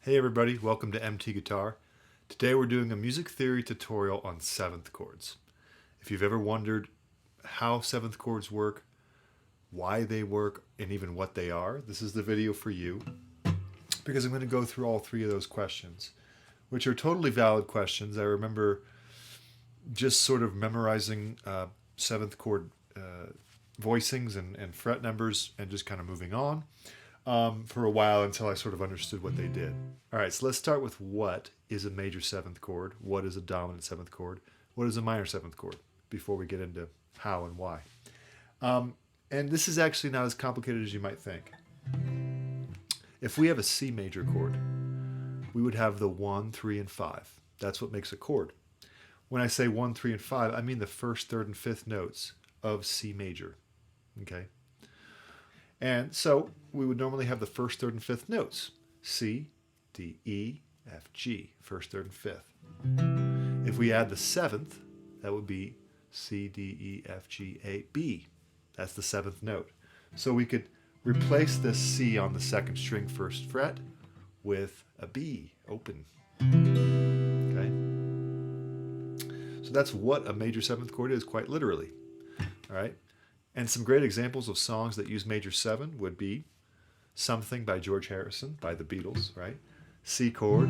Hey everybody, welcome to MT Guitar. Today we're doing a music theory tutorial on 7th chords. If you've ever wondered how 7th chords work, why they work, and even what they are, this is the video for you, because I'm going to go through all three of those questions, which are totally valid questions. I remember just sort of memorizing 7th chord voicings and fret numbers and just kind of moving on for a while until I sort of understood what they did. All right, so let's start with what is a major 7th chord, what is a dominant 7th chord, what is a minor 7th chord, before we get into how and why. And this is actually not as complicated as you might think. If we have a C major chord, we would have the 1, 3, and 5. That's what makes a chord. When I say 1, 3, and 5, I mean the first, third, and fifth notes of C major. Okay? And so we would normally have the first, third, and fifth notes. C, D, E, F, G, first, third, and fifth. If we add the seventh, that would be C, D, E, F, G, A, B. That's the seventh note. So we could replace this C on the second string first fret with a B, open. Okay? So that's what a major 7th chord is, quite literally. All right? And some great examples of songs that use major 7 would be Something by George Harrison, by the Beatles, right? C chord,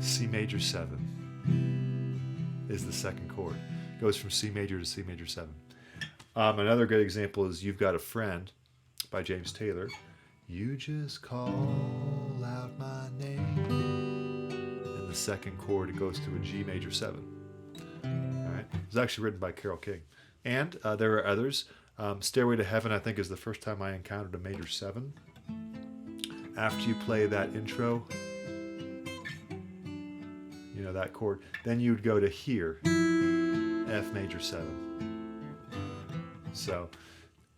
C major 7 is the second chord. It goes from C major to C major 7. Another great example is You've Got a Friend by James Taylor. You just call out my name. In the second chord, it goes to a G major 7. All right? It was actually written by Carole King. And there are others. Stairway to Heaven, I think, is the first time I encountered a major 7. After you play that intro, you know, that chord, then you'd go to here, F major 7. So,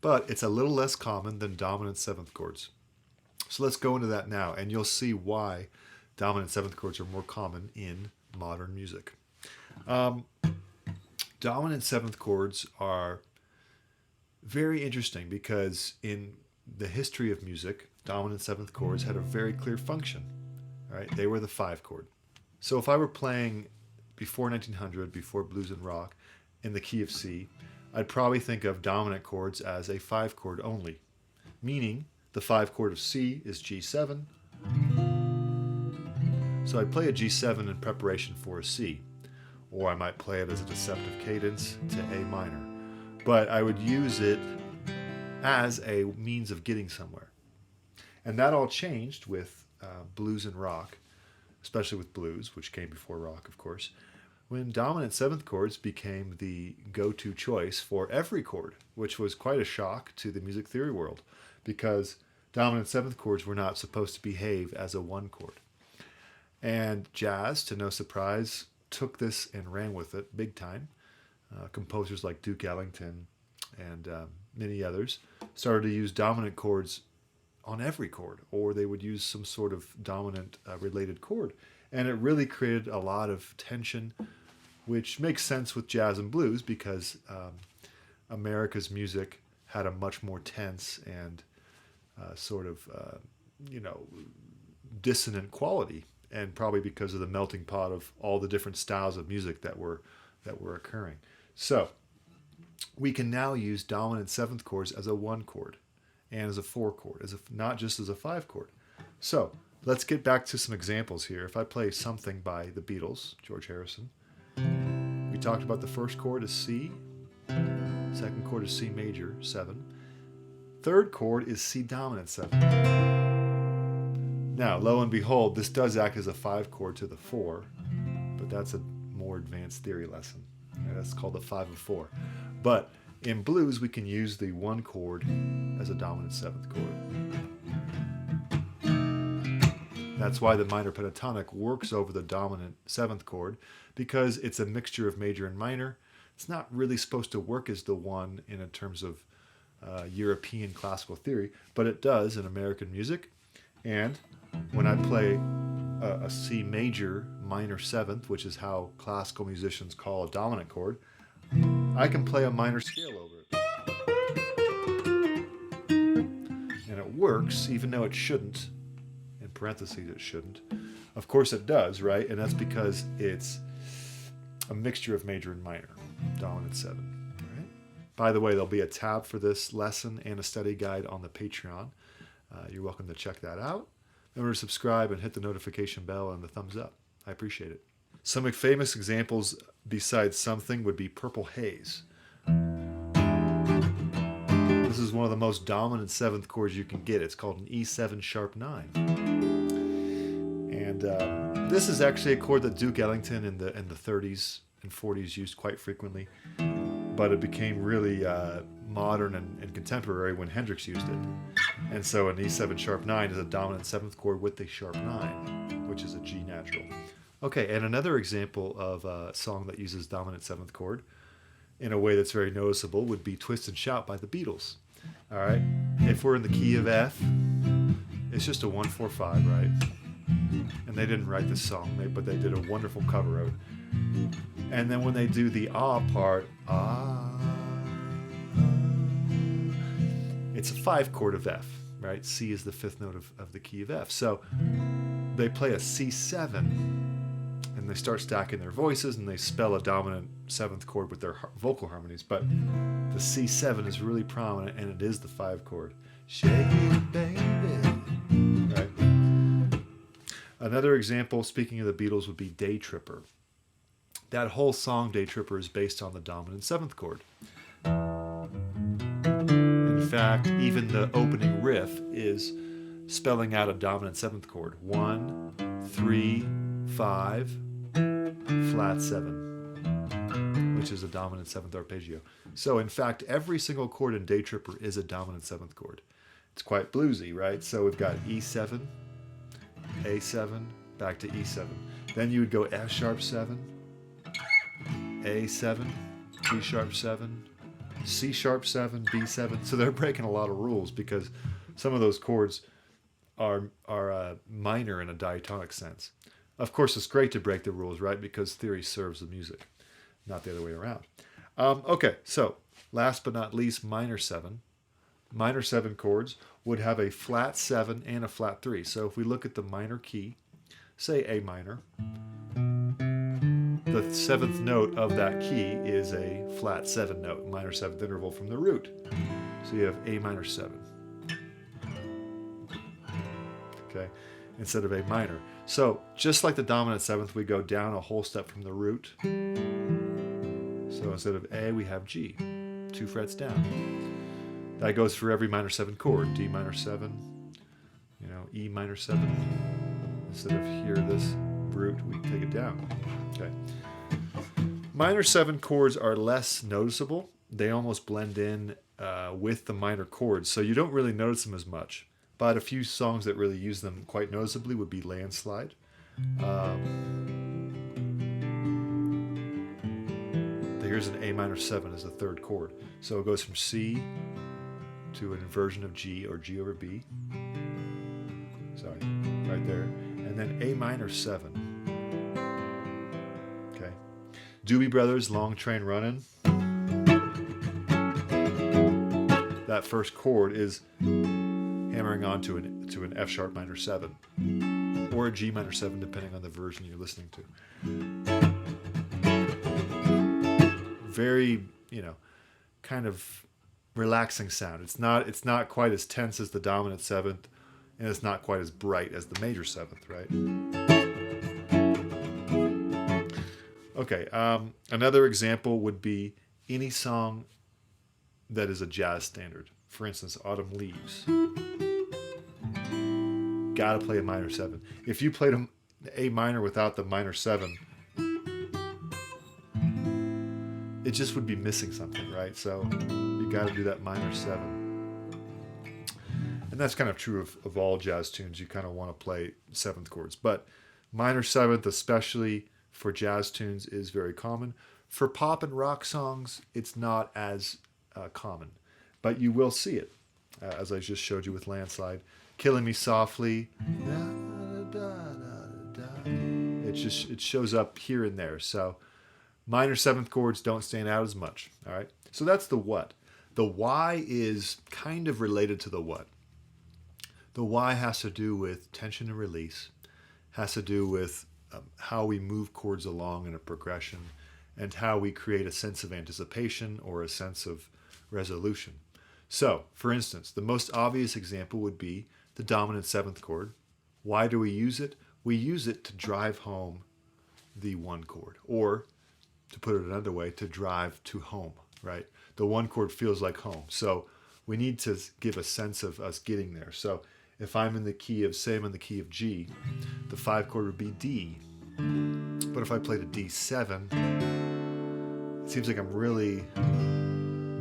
but it's a little less common than dominant 7th chords. So let's go into that now, and you'll see why dominant 7th chords are more common in modern music. Dominant 7th chords are very interesting because in the history of music, dominant 7th chords had a very clear function. Right? They were the 5 chord. So if I were playing before 1900, before blues and rock, in the key of C, I'd probably think of dominant chords as a 5 chord only, meaning the 5 chord of C is G7. So I'd play a G7 in preparation for a C, or I might play it as a deceptive cadence to A minor. But I would use it as a means of getting somewhere. And that all changed with blues and rock, especially with blues, which came before rock, of course, when dominant 7th chords became the go-to choice for every chord, which was quite a shock to the music theory world, because dominant 7th chords were not supposed to behave as a 1 chord. And jazz, to no surprise, took this and ran with it big time. Composers like Duke Ellington and many others started to use dominant chords on every chord, or they would use some sort of dominant related chord. And it really created a lot of tension, which makes sense with jazz and blues because America's music had a much more tense and dissonant quality, and probably because of the melting pot of all the different styles of music that were occurring. So we can now use dominant 7th chords as a 1 chord and as a 4 chord, not just as a 5 chord. So let's get back to some examples here. If I play Something by the Beatles, George Harrison, we talked about the first chord is C, second chord is C major 7, third chord is C dominant 7. Now, lo and behold, this does act as a 5 chord to the 4, but that's a more advanced theory lesson. That's called the 5 of 4. But in blues, we can use the 1 chord as a dominant 7th chord. That's why the minor pentatonic works over the dominant 7th chord, because it's a mixture of major and minor. It's not really supposed to work as the 1 in terms of European classical theory, but it does in American music. And when I play a C major minor 7th, which is how classical musicians call a dominant chord, I can play a minor scale over it. And it works, even though it shouldn't, in parentheses, it shouldn't. Of course it does, right? And that's because it's a mixture of major and minor, dominant 7. All right? By the way, there'll be a tab for this lesson and a study guide on the Patreon. You're welcome to check that out. Remember to subscribe and hit the notification bell and the thumbs up. I appreciate it. Some famous examples besides Something would be Purple Haze. This is one of the most dominant 7th chords you can get. It's called an E7 sharp 9. And this is actually a chord that Duke Ellington in the 30s and 40s used quite frequently. But it became really modern and contemporary when Hendrix used it. And so an E7 sharp 9 is a dominant 7th chord with a sharp 9, which is a G natural. Okay, and another example of a song that uses dominant 7th chord in a way that's very noticeable would be Twist and Shout by the Beatles. All right, if we're in the key of F, it's just a 1-4-5, right? And they didn't write this song, but they did a wonderful cover of it. And then when they do the ah part, it's a 5 chord of F, right? C is the 5th note of the key of F. So they play a C7, and they start stacking their voices, and they spell a dominant 7th chord with their vocal harmonies. But the C7 is really prominent, and it is the 5 chord. Shake it, baby. Right? Another example, speaking of the Beatles, would be Daytripper. That whole song, Daytripper, is based on the dominant 7th chord. In fact, even the opening riff is spelling out a dominant 7th chord. 1, 3, 5, flat 7, which is a dominant 7th arpeggio. So in fact, every single chord in Daytripper is a dominant 7th chord. It's quite bluesy, right? So we've got E7, A7, back to E7. Then you would go F sharp 7, A7, B sharp 7, C sharp 7, B7. So they're breaking a lot of rules because some of those chords are minor in a diatonic sense. Of course, it's great to break the rules, right? Because theory serves the music, not the other way around. Okay, so last but not least, minor 7. Minor 7 chords would have a flat 7 and a flat 3. So if we look at the minor key, say A minor, the 7th note of that key is a flat 7 note, minor 7th interval from the root. So you have A minor 7. Okay, instead of A minor. So just like the dominant 7th, we go down a whole step from the root. So instead of A, we have G, 2 frets down. That goes for every minor 7 chord. D minor 7, E minor 7. Instead of here, this root, we take it down. Okay. Minor 7 chords are less noticeable. They almost blend in with the minor chords, so you don't really notice them as much. But a few songs that really use them quite noticeably would be Landslide. Here's an A minor 7 as the 3rd chord. So it goes from C to an inversion of G or G over B. Sorry, right there. And then A minor 7. Okay. Doobie Brothers, Long Train Runnin'. That first chord is hammering onto an F sharp minor 7 or a G minor 7 depending on the version you're listening to. Very, kind of relaxing sound. It's not quite as tense as the dominant 7th, and it's not quite as bright as the major 7th, right? Okay, another example would be any song that is a jazz standard. For instance, Autumn Leaves. Gotta play a minor 7. If you played an A minor without the minor 7, it just would be missing something, right? So you got to do that minor 7. And that's kind of true of all jazz tunes. You kind of want to play 7th chords. But minor 7th, especially for jazz tunes, is very common. For pop and rock songs, it's not as common. But you will see it, as I just showed you with Landslide. Killing Me Softly. It shows up here and there. So minor 7th chords don't stand out as much. All right. So that's the what. The why is kind of related to the what. The why has to do with tension and release, has to do with how we move chords along in a progression, and how we create a sense of anticipation or a sense of resolution. So, for instance, the most obvious example would be the dominant 7th chord. Why do we use it? We use it to drive home the 1 chord, or to put it another way, to drive to home, right? The 1 chord feels like home. So we need to give a sense of us getting there. So if I'm in the key of, say I'm in the key of G, the 5 chord would be D. But if I played a D7, it seems like I'm really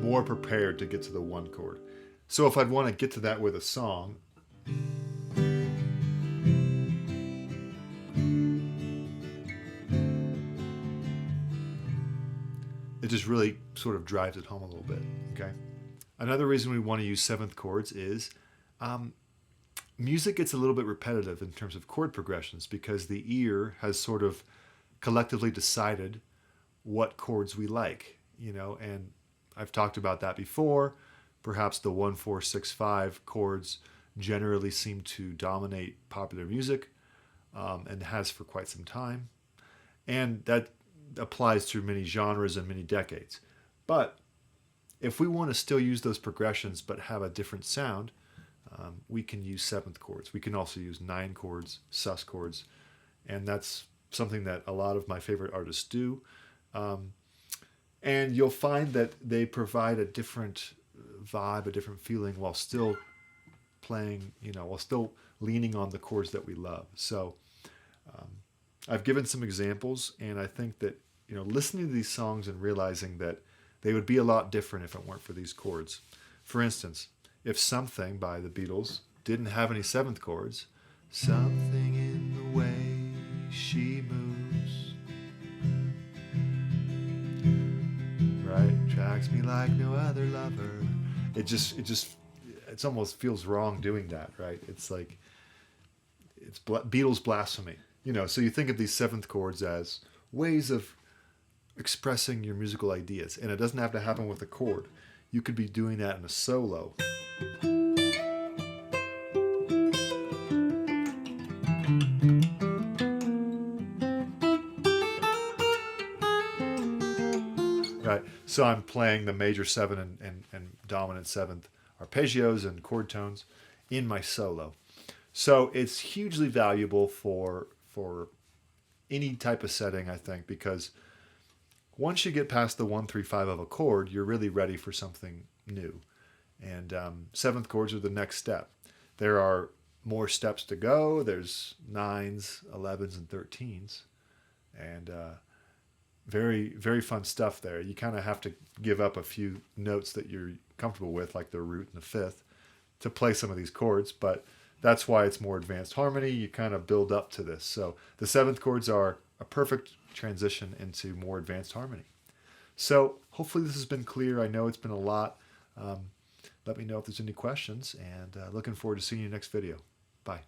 more prepared to get to the 1 chord. So if I'd want to get to that with a song, it just really sort of drives it home a little bit, okay? Another reason we want to use 7th chords is music gets a little bit repetitive in terms of chord progressions because the ear has sort of collectively decided what chords we like, you know, and I've talked about that before. Perhaps the 1, 4, 6, 5 chords generally seem to dominate popular music and has for quite some time. And that applies to many genres and many decades. But if we want to still use those progressions but have a different sound, we can use 7th chords. We can also use 9 chords, sus chords, and that's something that a lot of my favorite artists do. And you'll find that they provide a different vibe, a different feeling while still playing, you know, while still leaning on the chords that we love. So I've given some examples, and I think that, you know, listening to these songs and realizing that they would be a lot different if it weren't for these chords. For instance, if Something by the Beatles didn't have any 7th chords, something in the way she moves, right, attracts me like no other lover. It almost feels wrong doing that, right? It's like, it's Beatles blasphemy. You know, so you think of these 7th chords as ways of expressing your musical ideas, and it doesn't have to happen with a chord. You could be doing that in a solo. Right, so I'm playing the major 7 and dominant 7th arpeggios and chord tones in my solo. So it's hugely valuable for any type of setting, I think, because once you get past the 1, 3, 5 of a chord, you're really ready for something new. And 7th chords are the next step. There are more steps to go. There's 9s, 11s, and 13s. And very, very fun stuff there. You kind of have to give up a few notes that you're comfortable with, like the root and the 5th, to play some of these chords. But that's why it's more advanced harmony. You kind of build up to this. So the 7th chords are a perfect transition into more advanced harmony. So hopefully this has been clear. I know it's been a lot. Let me know if there's any questions, and looking forward to seeing you next video. Bye.